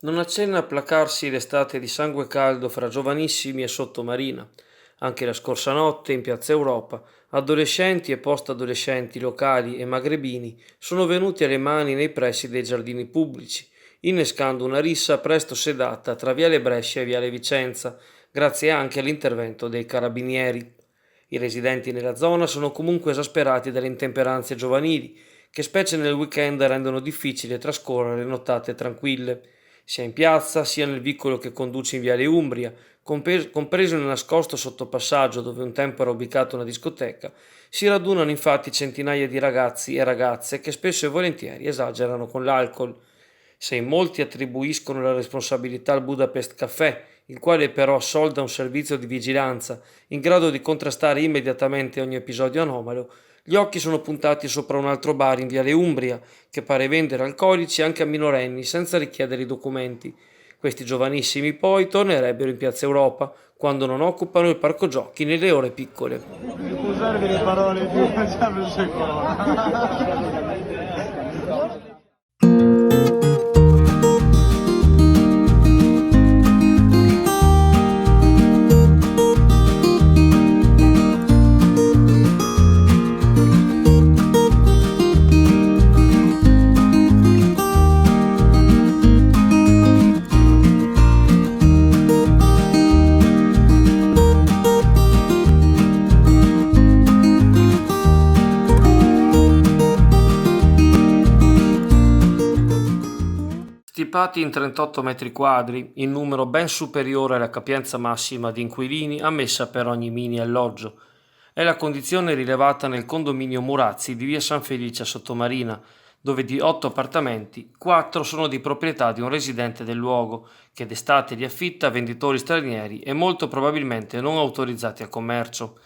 Non accenna a placarsi l'estate di sangue caldo fra giovanissimi e sottomarina. Anche la scorsa notte in Piazza Europa, adolescenti e post-adolescenti locali e magrebini sono venuti alle mani nei pressi dei giardini pubblici, innescando una rissa presto sedata tra Viale Brescia e Viale Vicenza, grazie anche all'intervento dei carabinieri. I residenti nella zona sono comunque esasperati dalle intemperanze giovanili, che specie nel weekend rendono difficile trascorrere nottate tranquille, sia in piazza sia nel vicolo che conduce in Viale Umbria, compreso il nascosto sottopassaggio dove un tempo era ubicata una discoteca. Si radunano infatti centinaia di ragazzi e ragazze che spesso e volentieri esagerano con l'alcol. Se in molti attribuiscono la responsabilità al Budapest Café, il quale però assolda un servizio di vigilanza in grado di contrastare immediatamente ogni episodio anomalo, gli occhi sono puntati sopra un altro bar in Viale Umbria, che pare vendere alcolici anche a minorenni senza richiedere i documenti. Questi giovanissimi poi tornerebbero in Piazza Europa quando non occupano il parco giochi nelle ore piccole. Devo usare delle parole più facciamo secondo. Stipati in 38 metri quadri, in numero ben superiore alla capienza massima di inquilini ammessa per ogni mini alloggio. È la condizione rilevata nel condominio Murazzi di via San Felice a Sottomarina, dove di 8 appartamenti, 4 sono di proprietà di un residente del luogo, che d'estate li affitta a venditori stranieri e molto probabilmente non autorizzati a commercio.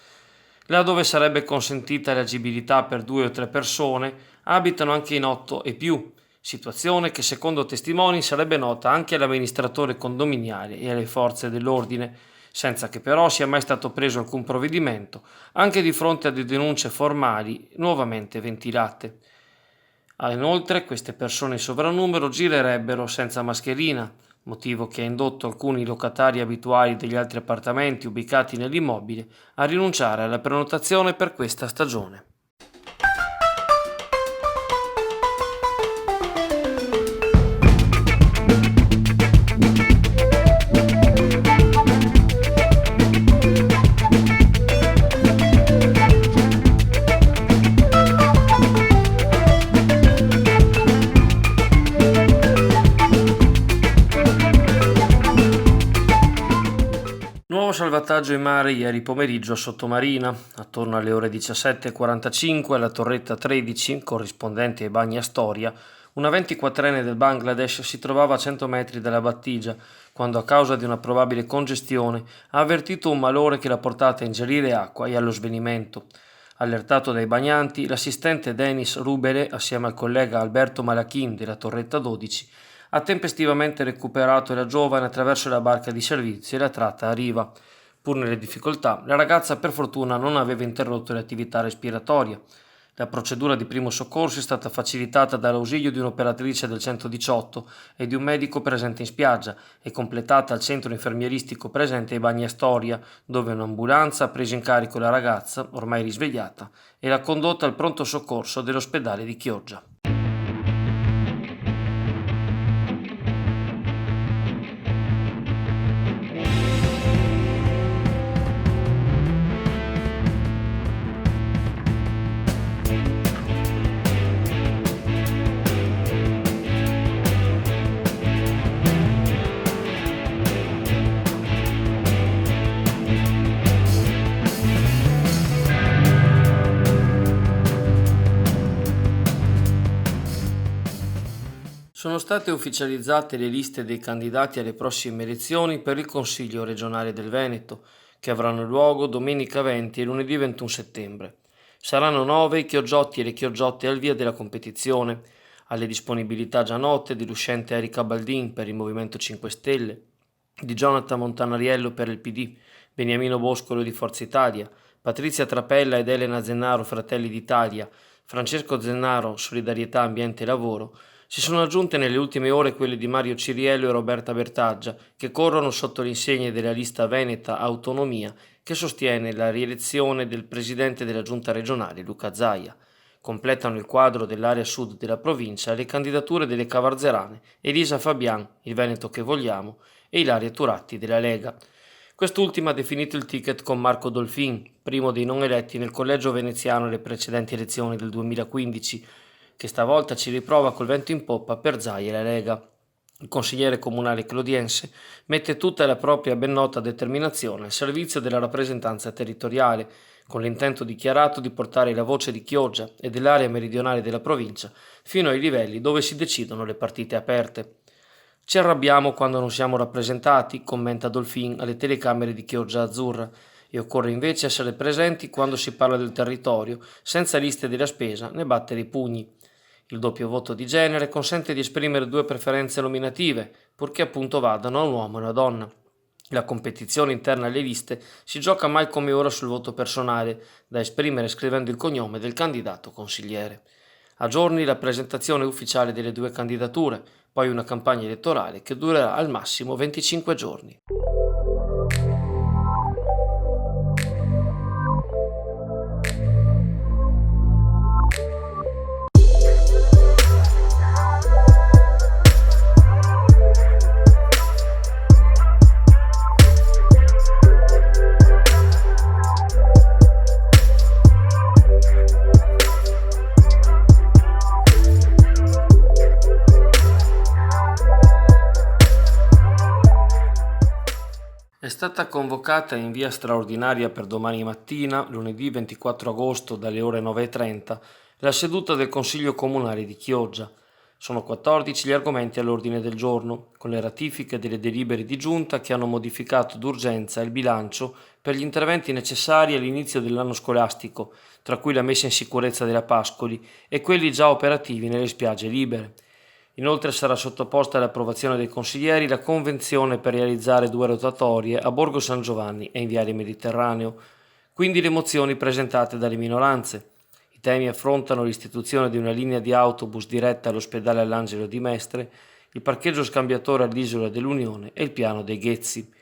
Là dove sarebbe consentita l'agibilità per 2 o 3 persone, abitano anche in 8 e più, situazione che secondo testimoni sarebbe nota anche all'amministratore condominiale e alle forze dell'ordine, senza che però sia mai stato preso alcun provvedimento, anche di fronte a denunce formali nuovamente ventilate. Inoltre, queste persone in sovrannumero girerebbero senza mascherina, motivo che ha indotto alcuni locatari abituali degli altri appartamenti ubicati nell'immobile a rinunciare alla prenotazione per questa stagione. Nuovo salvataggio in mare ieri pomeriggio a Sottomarina, attorno alle ore 17:45 alla torretta 13, corrispondente ai bagni Astoria, una 24enne del Bangladesh si trovava a 100 metri dalla battigia, quando a causa di una probabile congestione ha avvertito un malore che l'ha portata a ingerire acqua e allo svenimento. Allertato dai bagnanti, l'assistente Denis Rubele, assieme al collega Alberto Malachin della torretta 12, ha tempestivamente recuperato la giovane attraverso la barca di servizio e l'ha tratta a riva. Pur nelle difficoltà, la ragazza per fortuna non aveva interrotto le attività respiratorie. La procedura di primo soccorso è stata facilitata dall'ausilio di un'operatrice del 118 e di un medico presente in spiaggia e completata al centro infermieristico presente ai Bagni Astoria, dove un'ambulanza ha preso in carico la ragazza, ormai risvegliata, e l'ha condotta al pronto soccorso dell'ospedale di Chioggia. Sono state ufficializzate le liste dei candidati alle prossime elezioni per il Consiglio regionale del Veneto, che avranno luogo domenica 20 e lunedì 21 settembre. Saranno 9 i chioggiotti e le chioggiotte al via della competizione, alle disponibilità già note di l'uscente Erika Baldin per il Movimento 5 Stelle, di Jonathan Montanariello per il PD, Beniamino Boscolo di Forza Italia, Patrizia Trapella ed Elena Zennaro Fratelli d'Italia, Francesco Zennaro Solidarietà Ambiente e Lavoro, Si sono aggiunte nelle ultime ore quelle di Mario Ciriello e Roberta Bertaggia, che corrono sotto l'insegna della lista veneta Autonomia, che sostiene la rielezione del presidente della giunta regionale Luca Zaia. Completano il quadro dell'area sud della provincia le candidature delle Cavarzerane, Elisa Fabian, il Veneto che vogliamo, e Ilaria Turatti della Lega. Quest'ultima ha definito il ticket con Marco Dolfin, primo dei non eletti nel collegio veneziano alle precedenti elezioni del 2015, che stavolta ci riprova col vento in poppa per Zaia e la Lega. Il consigliere comunale clodiense mette tutta la propria ben nota determinazione al servizio della rappresentanza territoriale, con l'intento dichiarato di portare la voce di Chioggia e dell'area meridionale della provincia fino ai livelli dove si decidono le partite aperte. Ci arrabbiamo quando non siamo rappresentati, commenta Dolfin alle telecamere di Chioggia Azzurra, e occorre invece essere presenti quando si parla del territorio, senza liste della spesa né battere i pugni. Il doppio voto di genere consente di esprimere due preferenze nominative, purché appunto vadano a un uomo e una donna. La competizione interna alle liste si gioca mai come ora sul voto personale, da esprimere scrivendo il cognome del candidato consigliere. A giorni la presentazione ufficiale delle due candidature, poi una campagna elettorale che durerà al massimo 25 giorni. È stata convocata in via straordinaria per domani mattina, lunedì 24 agosto, dalle ore 9:30, la seduta del Consiglio Comunale di Chioggia. Sono 14 gli argomenti all'ordine del giorno, con le ratifiche delle delibere di giunta che hanno modificato d'urgenza il bilancio per gli interventi necessari all'inizio dell'anno scolastico, tra cui la messa in sicurezza della Pascoli e quelli già operativi nelle spiagge libere. Inoltre sarà sottoposta all'approvazione dei consiglieri la convenzione per realizzare 2 rotatorie a Borgo San Giovanni e in Viale Mediterraneo, quindi le mozioni presentate dalle minoranze. I temi affrontano l'istituzione di una linea di autobus diretta all'ospedale all'Angelo di Mestre, il parcheggio scambiatore all'Isola dell'Unione e il piano dei Ghezzi.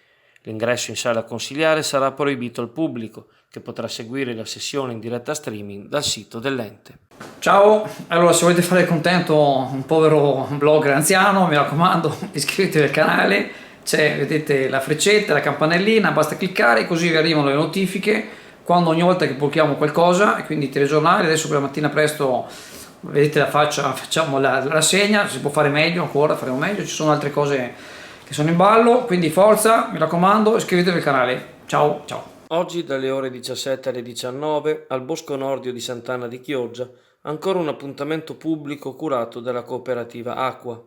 L'ingresso in sala consigliare sarà proibito al pubblico, che potrà seguire la sessione in diretta streaming dal sito dell'ente. Ciao, allora se volete fare contento un povero blogger anziano, mi raccomando, iscrivetevi al canale, c'è, vedete la freccetta, la campanellina, basta cliccare così vi arrivano le notifiche quando ogni volta che pubblichiamo qualcosa, e quindi telegiornali. Adesso per la mattina presto vedete la faccia, facciamo la rassegna, si può fare meglio ancora, faremo meglio, ci sono altre cose che sono in ballo, quindi forza, mi raccomando, iscrivetevi al canale, ciao ciao. Oggi dalle ore 17 alle 19 al Bosco Nordio di Sant'Anna di Chioggia ancora un appuntamento pubblico curato dalla cooperativa Acqua.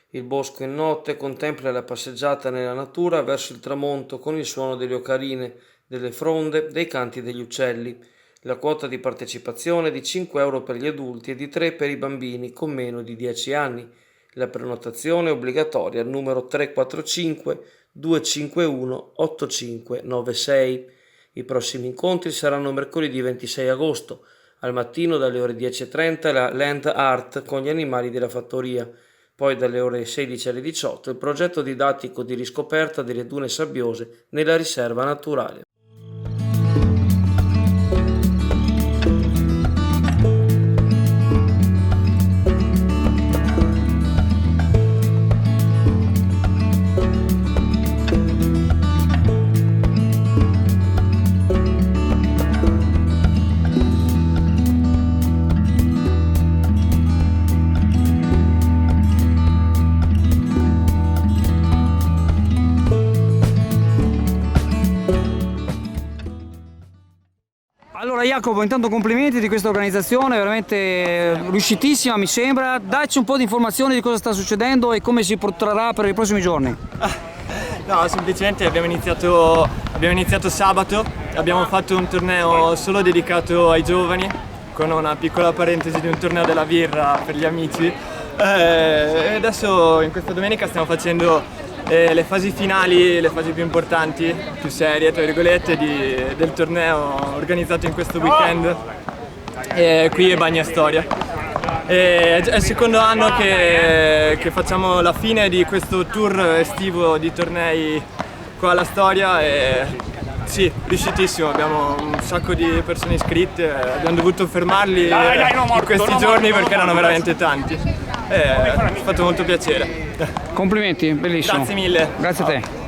Il bosco in notte contempla la passeggiata nella natura verso il tramonto con il suono delle ocarine, delle fronde, dei canti degli uccelli. La quota di partecipazione è di 5 euro per gli adulti e di 3 per i bambini con meno di 10 anni. La prenotazione è obbligatoria al numero 345 251 8596. I prossimi incontri saranno mercoledì 26 agosto, al mattino dalle ore 10:30 la Land Art con gli animali della fattoria, poi dalle ore 16 alle 18 il progetto didattico di riscoperta delle dune sabbiose nella riserva naturale. Allora Jacopo, intanto complimenti di questa organizzazione, veramente riuscitissima mi sembra. Dacci un po' di informazioni di cosa sta succedendo e come si protrarrà per i prossimi giorni. No, semplicemente abbiamo iniziato sabato, abbiamo fatto un torneo solo dedicato ai giovani, con una piccola parentesi di un torneo della birra per gli amici. E adesso in questa domenica stiamo facendo le fasi finali, le fasi più importanti, più serie tra virgolette del torneo organizzato in questo weekend qui a Bagnastoria. È il secondo anno che facciamo la fine di questo tour estivo di tornei qua alla Storia e sì, riuscitissimo, abbiamo un sacco di persone iscritte, abbiamo dovuto fermarli in questi giorni perché erano veramente tanti. Mi ha fatto molto piacere. Complimenti, bellissimo. Grazie mille. Grazie a te.